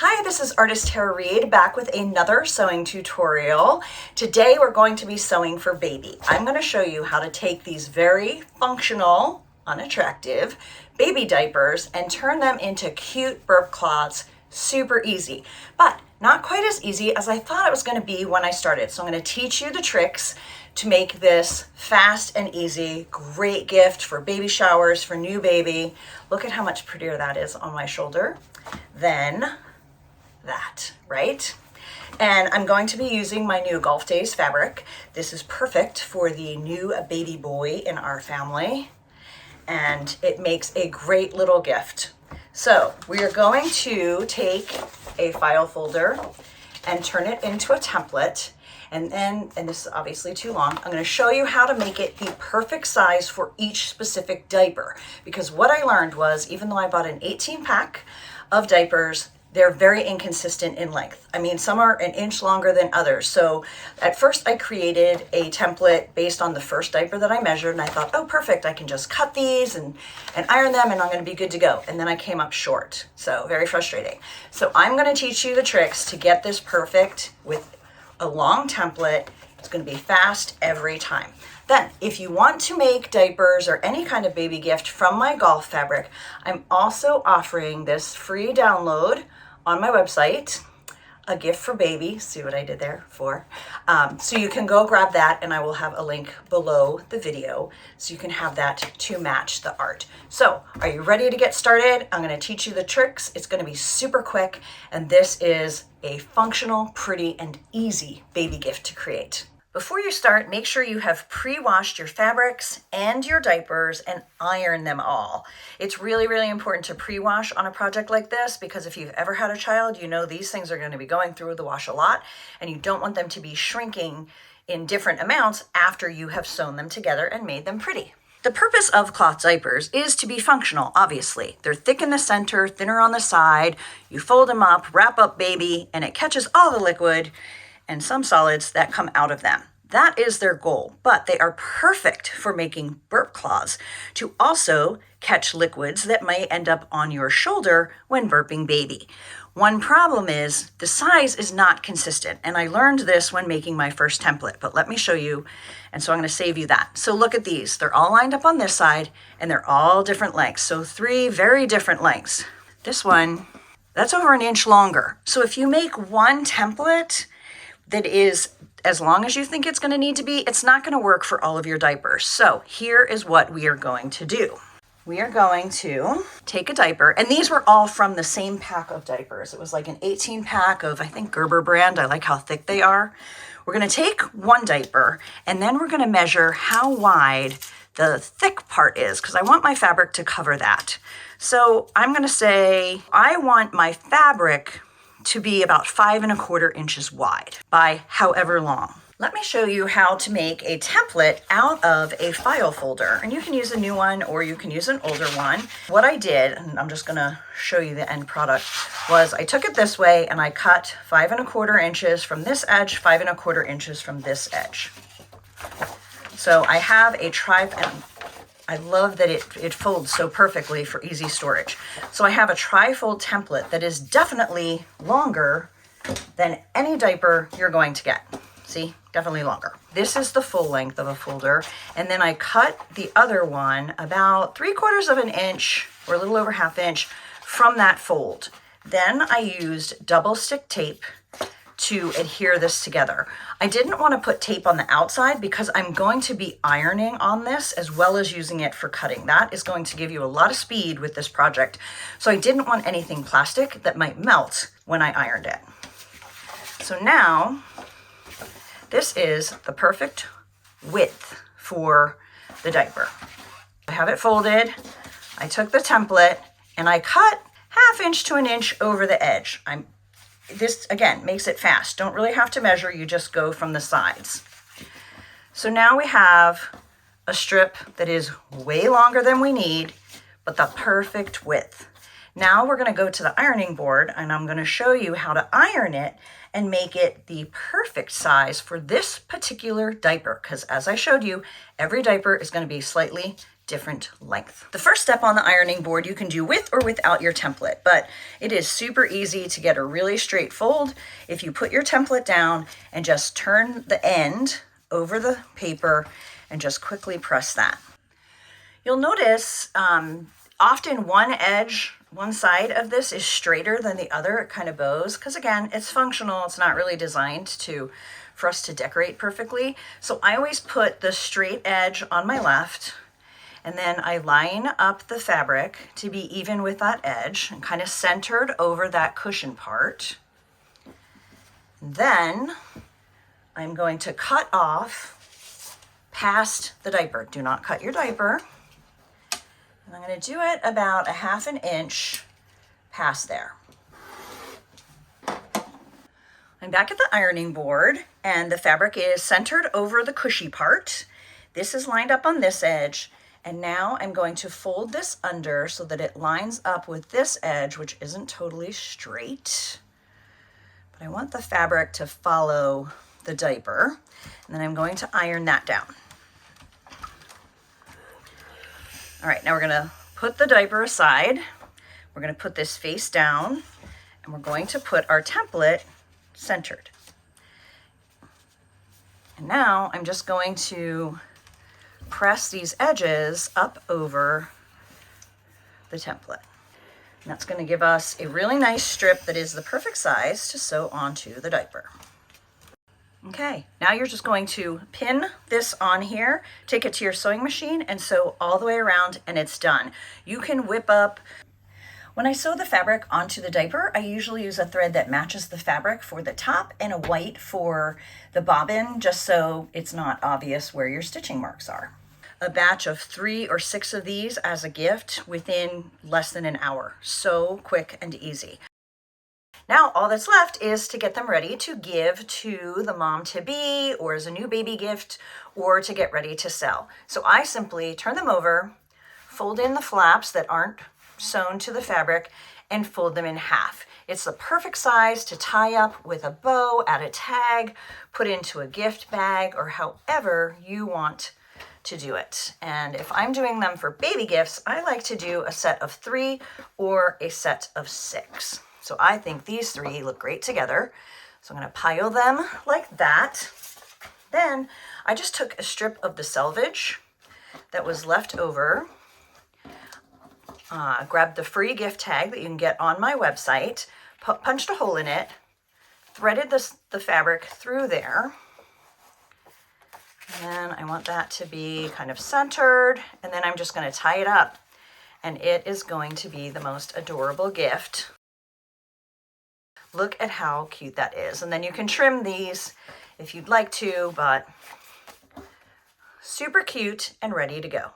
Hi, this is Artist Tara Reed back with another sewing tutorial. Today we're going to be sewing for baby. I'm going to show you how to take these very functional, unattractive baby diapers and turn them into cute burp cloths. Super easy, but not quite as easy as I thought it was going to be when I started. So I'm going to teach you the tricks to make this fast and easy. Great gift for baby showers, for new baby. Look at how much prettier that is on my shoulder than that, right? And I'm going to be using my new Golf Days fabric. This is perfect for the new baby boy in our family, and it makes a great little gift. So we are going to take a file folder and turn it into a template. And this is obviously too long, I'm going to show you how to make it the perfect size for each specific diaper. Because what I learned was, even though I bought an 18 pack of diapers, they're very inconsistent in length. I mean, some are an inch longer than others. So at first I created a template based on the first diaper that I measured, and I thought, oh, perfect, I can just cut these and iron them and I'm gonna be good to go. And then I came up short, so very frustrating. So I'm gonna teach you the tricks to get this perfect with a long template. It's gonna be fast every time. Then, if you want to make diapers or any kind of baby gift from my golf fabric, I'm also offering this free download on my website, a gift for baby. See what I did there for? So you can go grab that, and I will have a link below the video so you can have that to match the art. So are you ready to get started? I'm going to teach you the tricks. It's going to be super quick, and this is a functional, pretty, and easy baby gift to create. Before you start, make sure you have pre-washed your fabrics and your diapers and iron them all. It's really, really important to pre-wash on a project like this, because if you've ever had a child, you know these things are going to be going through the wash a lot, and you don't want them to be shrinking in different amounts after you have sewn them together and made them pretty. The purpose of cloth diapers is to be functional, obviously. They're thick in the center, thinner on the side. You fold them up, wrap up baby, and it catches all the liquid and some solids that come out of them. That is their goal, but they are perfect for making burp cloths to also catch liquids that might end up on your shoulder when burping baby. One problem is the size is not consistent, and I learned this when making my first template, but let me show you, and so I'm going to save you that. So look at these. They're all lined up on this side, and they're all different lengths, so 3 very different lengths. This one, that's over an inch longer. So if you make one template that is as long as you think it's going to need to be, it's not going to work for all of your diapers. So here is what we are going to do. We are going to take a diaper, and these were all from the same pack of diapers. It was like an 18 pack of, I think, Gerber brand. I like how thick they are. We're going to take one diaper, and then we're going to measure how wide the thick part is, because I want my fabric to cover that. So I'm going to say I want my fabric to be about 5 1/4 inches wide by however long. Let me show you how to make a template out of a file folder, and you can use a new one or you can use an older one. What I did, and I'm just gonna show you the end product, was I took it this way and I cut 5 1/4 inches from this edge, 5 1/4 inches from this edge. So I have a and I love that it folds so perfectly for easy storage. So I have a tri-fold template that is definitely longer than any diaper you're going to get. See, definitely longer. This is the full length of a folder. And then I cut the other one about 3/4 of an inch or a little over 1/2 inch from that fold. Then I used double stick tape to adhere this together. I didn't want to put tape on the outside because I'm going to be ironing on this as well as using it for cutting. That is going to give you a lot of speed with this project. So I didn't want anything plastic that might melt when I ironed it. So now this is the perfect width for the diaper. I have it folded. I took the template and I cut 1/2 inch to an inch over the edge. This, again, makes it fast. Don't really have to measure, you just go from the sides. So now we have a strip that is way longer than we need, but the perfect width. Now we're going to go to the ironing board, and I'm going to show you how to iron it and make it the perfect size for this particular diaper, because as I showed you, every diaper is going to be slightly different length. The first step on the ironing board you can do with or without your template, but it is super easy to get a really straight fold if you put your template down and just turn the end over the paper and just quickly press that. You'll notice often one side of this is straighter than the other. It kind of bows because, again, it's functional. It's not really designed for us to decorate perfectly. So I always put the straight edge on my left, and then I line up the fabric to be even with that edge and kind of centered over that cushion part. Then I'm going to cut off past the diaper. Do not cut your diaper. And I'm going to do it about a 1/2 inch past there. I'm back at the ironing board, and the fabric is centered over the cushy part. This is lined up on this edge, and now I'm going to fold this under so that it lines up with this edge, which isn't totally straight. But I want the fabric to follow the diaper, and then I'm going to iron that down. All right, now we're gonna put the diaper aside. We're gonna put this face down, and we're going to put our template centered. And now I'm just going to press these edges up over the template. And that's gonna give us a really nice strip that is the perfect size to sew onto the diaper. Okay, now you're just going to pin this on here, take it to your sewing machine, and sew all the way around, and it's done. You can whip up. When I sew the fabric onto the diaper, I usually use a thread that matches the fabric for the top and a white for the bobbin, just so it's not obvious where your stitching marks are. A batch of 3 or 6 of these as a gift within less than an hour. So quick and easy. Now all that's left is to get them ready to give to the mom-to-be or as a new baby gift or to get ready to sell. So I simply turn them over, fold in the flaps that aren't sewn to the fabric, and fold them in half. It's the perfect size to tie up with a bow, add a tag, put into a gift bag, or however you want to do it. And if I'm doing them for baby gifts, I like to do a set of 3 or a set of 6. So I think these 3 look great together. So I'm going to pile them like that. Then I just took a strip of the selvage that was left over, grabbed the free gift tag that you can get on my website, punched a hole in it, threaded the fabric through there. And then I want that to be kind of centered, and then I'm just going to tie it up, and it is going to be the most adorable gift. Look at how cute that is. And then you can trim these if you'd like to, but super cute and ready to go.